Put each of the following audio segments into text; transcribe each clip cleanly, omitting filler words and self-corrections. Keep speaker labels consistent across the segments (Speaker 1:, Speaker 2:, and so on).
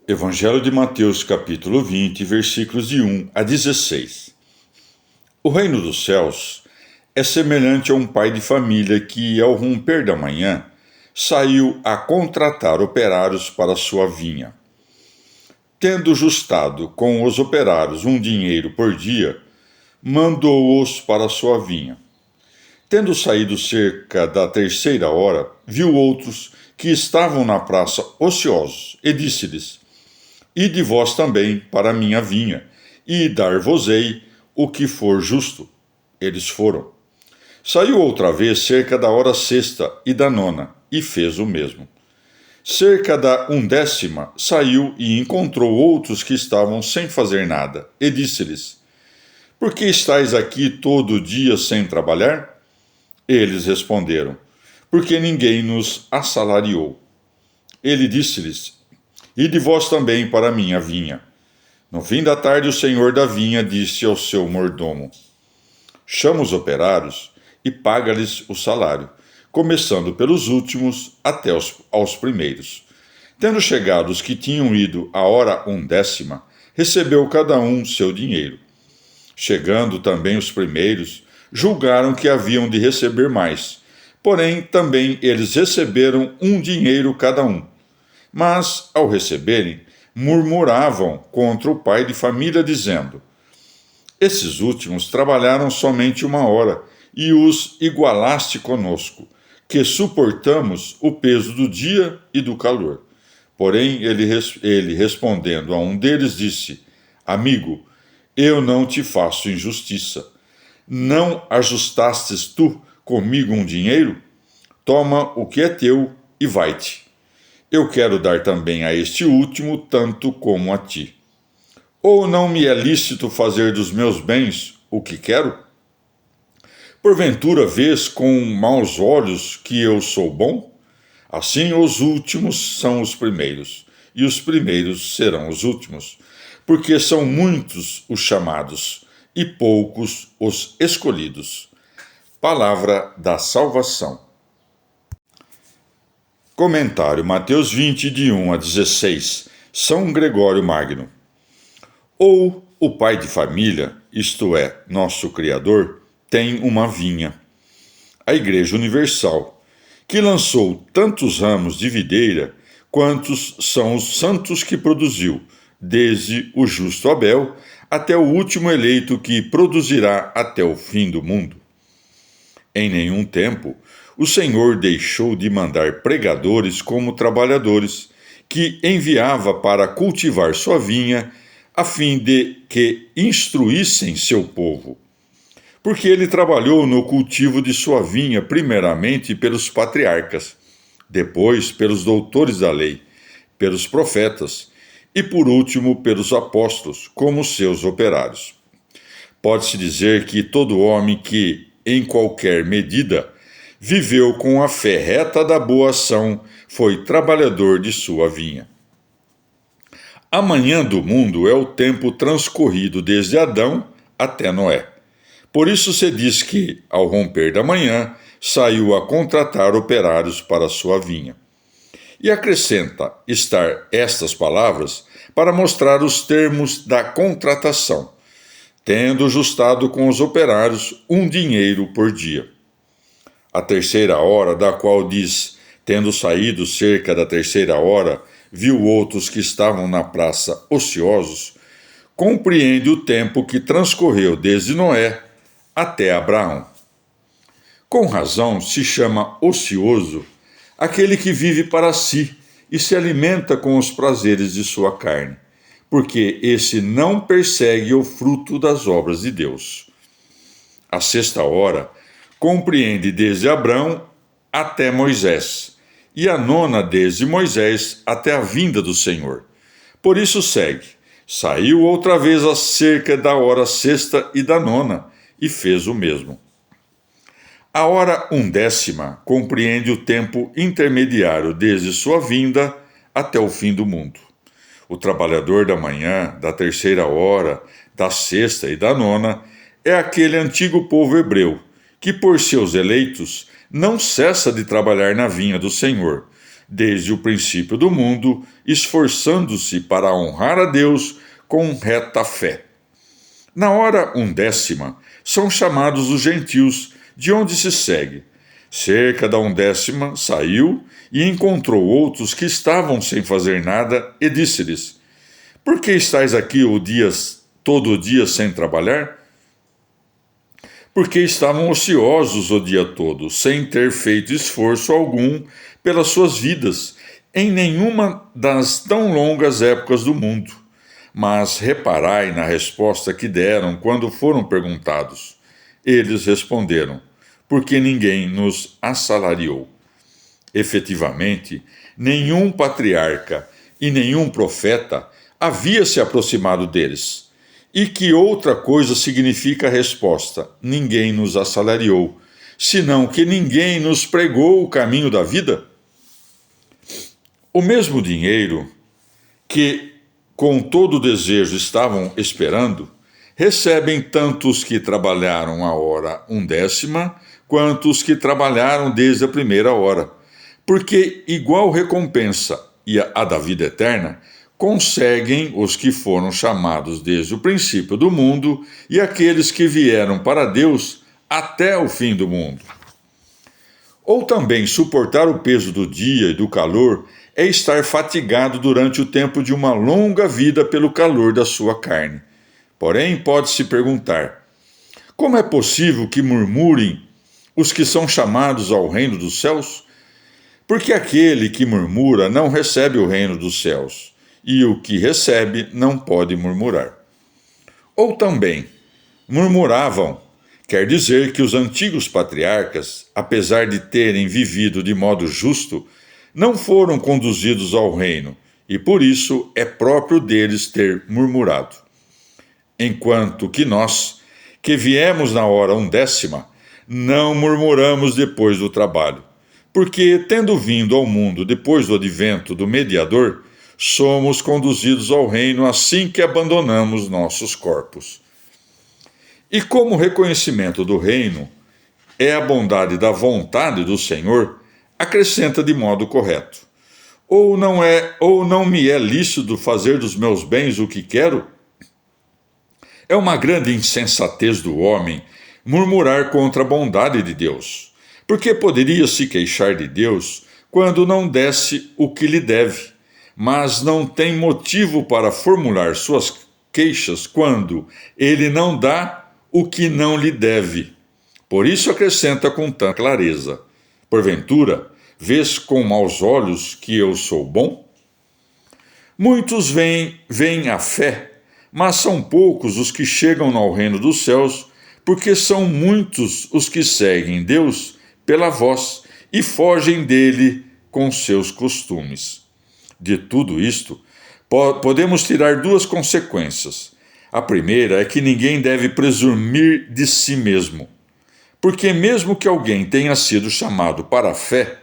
Speaker 1: Evangelho de Mateus, capítulo 20, versículos de 1 a 16. O reino dos céus é semelhante a um pai de família que, ao romper da manhã, saiu a contratar operários para sua vinha. Tendo justado com os operários um dinheiro por dia, mandou-os para sua vinha. Tendo saído cerca da 3ª hora, viu outros que estavam na praça ociosos, e disse-lhes: Ide vós também para a minha vinha, e dar-vos-ei o que for justo. Eles foram. Saiu outra vez cerca da hora 6ª e da 9ª, e fez o mesmo. Cerca da 1ª saiu e encontrou outros que estavam sem fazer nada, e disse-lhes: Por que estáis aqui todo o dia sem trabalhar? Eles responderam: Porque ninguém nos assalariou. Ele disse-lhes: Ide vós também para a minha vinha. No fim da tarde, o senhor da vinha disse ao seu mordomo: Chama os operários e paga-lhes o salário, começando pelos últimos até aos primeiros. Tendo chegado os que tinham ido à hora 1ª, recebeu cada um seu dinheiro. Chegando também os primeiros, julgaram que haviam de receber mais. Porém, também eles receberam um dinheiro cada um. Mas, ao receberem, murmuravam contra o pai de família, dizendo: Esses últimos trabalharam somente 1 hora, e os igualaste conosco, que suportamos o peso do dia e do calor. Porém, ele respondendo a um deles, disse: Amigo, eu não te faço injustiça. Não ajustastes tu comigo um dinheiro? Toma o que é teu e vai-te. Eu quero dar também a este último tanto como a ti. Ou não me é lícito fazer dos meus bens o que quero? Porventura vês com maus olhos que eu sou bom? Assim os últimos são os primeiros, e os primeiros serão os últimos, porque são muitos os chamados, e poucos os escolhidos. Palavra da salvação. Comentário Mateus 20, de 1 a 16. São Gregório Magno. Ou o pai de família, isto é, nosso Criador, tem uma vinha, a Igreja Universal, que lançou tantos ramos de videira quantos são os santos que produziu, desde o justo Abel até o último eleito que produzirá até o fim do mundo. Em nenhum tempo o Senhor deixou de mandar pregadores como trabalhadores, que enviava para cultivar sua vinha, a fim de que instruíssem seu povo. Porque ele trabalhou no cultivo de sua vinha, primeiramente pelos patriarcas, depois pelos doutores da lei, pelos profetas, e por último pelos apóstolos, como seus operários. Pode-se dizer que todo homem que, em qualquer medida, viveu com a fé reta da boa ação, foi trabalhador de sua vinha. A manhã do mundo é o tempo transcorrido desde Adão até Noé. Por isso se diz que, ao romper da manhã, saiu a contratar operários para sua vinha. E acrescenta estar estas palavras para mostrar os termos da contratação, tendo justado com os operários um dinheiro por dia. A 3ª hora, da qual diz, tendo saído cerca da 3ª hora, viu outros que estavam na praça ociosos, compreende o tempo que transcorreu desde Noé até Abraão. Com razão se chama ocioso aquele que vive para si e se alimenta com os prazeres de sua carne, porque esse não persegue o fruto das obras de Deus. A 6ª hora compreende desde Abrão até Moisés, e a 9ª desde Moisés até a vinda do Senhor. Por isso segue: saiu outra vez a cerca da hora 6ª e da 9ª, e fez o mesmo. A hora 1ª compreende o tempo intermediário desde sua vinda até o fim do mundo. O trabalhador da manhã, da 3ª hora, da 6ª e da 9ª é aquele antigo povo hebreu, que por seus eleitos não cessa de trabalhar na vinha do Senhor, desde o princípio do mundo, esforçando-se para honrar a Deus com reta fé. Na hora 1ª, são chamados os gentios, de onde se segue. Cerca da 1ª saiu e encontrou outros que estavam sem fazer nada e disse-lhes: Por que estáis aqui todo o dia sem trabalhar? Porque estavam ociosos o dia todo, sem ter feito esforço algum pelas suas vidas, em nenhuma das tão longas épocas do mundo. Mas reparai na resposta que deram quando foram perguntados. Eles responderam: Porque ninguém nos assalariou. Efetivamente, nenhum patriarca e nenhum profeta havia se aproximado deles. E que outra coisa significa a resposta: ninguém nos assalariou, senão que ninguém nos pregou o caminho da vida? O mesmo dinheiro que com todo desejo estavam esperando, recebem tanto os que trabalharam a hora 1ª, quanto os que trabalharam desde a primeira hora, porque igual recompensa e a da vida eterna conseguem os que foram chamados desde o princípio do mundo e aqueles que vieram para Deus até o fim do mundo. Ou também suportar o peso do dia e do calor é estar fatigado durante o tempo de uma longa vida pelo calor da sua carne. Porém, pode-se perguntar: como é possível que murmurem os que são chamados ao reino dos céus? Porque aquele que murmura não recebe o reino dos céus, e o que recebe não pode murmurar. Ou também, murmuravam, quer dizer que os antigos patriarcas, apesar de terem vivido de modo justo, não foram conduzidos ao reino, e por isso é próprio deles ter murmurado. Enquanto que nós, que viemos na hora 1ª, não murmuramos depois do trabalho, porque, tendo vindo ao mundo depois do advento do mediador, somos conduzidos ao reino assim que abandonamos nossos corpos. E como reconhecimento do reino é a bondade da vontade do Senhor, acrescenta de modo correto: ou não me é lícito fazer dos meus bens o que quero? É uma grande insensatez do homem murmurar contra a bondade de Deus, porque poderia se queixar de Deus quando não desse o que lhe deve, mas não tem motivo para formular suas queixas quando ele não dá o que não lhe deve. Por isso acrescenta com tanta clareza: porventura, vês com maus olhos que eu sou bom? Muitos veem a fé, mas são poucos os que chegam ao reino dos céus, porque são muitos os que seguem Deus pela voz e fogem dele com seus costumes. De tudo isto, podemos tirar 2 consequências. A primeira é que ninguém deve presumir de si mesmo, porque mesmo que alguém tenha sido chamado para a fé,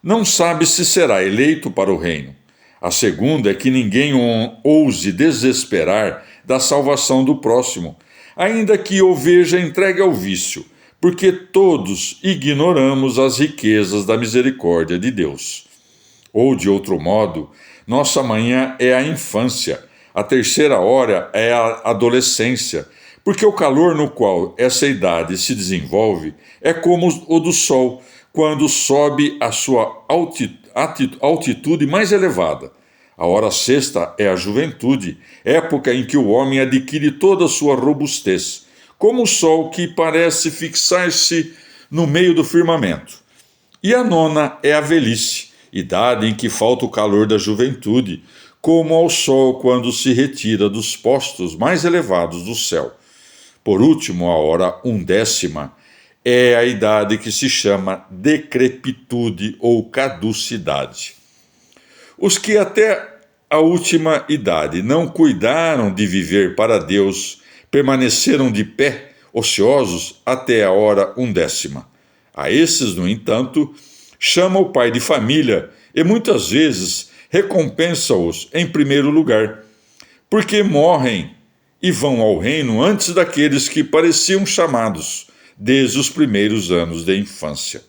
Speaker 1: não sabe se será eleito para o reino. A segunda é que ninguém ouse desesperar da salvação do próximo, ainda que o veja entregue ao vício, porque todos ignoramos as riquezas da misericórdia de Deus. Ou, de outro modo, nossa manhã é a infância, a 3ª hora é a adolescência, porque o calor no qual essa idade se desenvolve é como o do sol, quando sobe a sua altitude mais elevada. A hora 6ª é a juventude, época em que o homem adquire toda a sua robustez, como o sol que parece fixar-se no meio do firmamento. E a 9ª é a velhice, idade em que falta o calor da juventude, como ao sol quando se retira dos postos mais elevados do céu. Por último, a hora 1ª é a idade que se chama decrepitude ou caducidade. Os que até a última idade não cuidaram de viver para Deus permaneceram de pé, ociosos, até a hora 1ª. A esses, no entanto, chama o pai de família e muitas vezes recompensa-os em primeiro lugar, porque morrem e vão ao reino antes daqueles que pareciam chamados desde os primeiros anos de infância.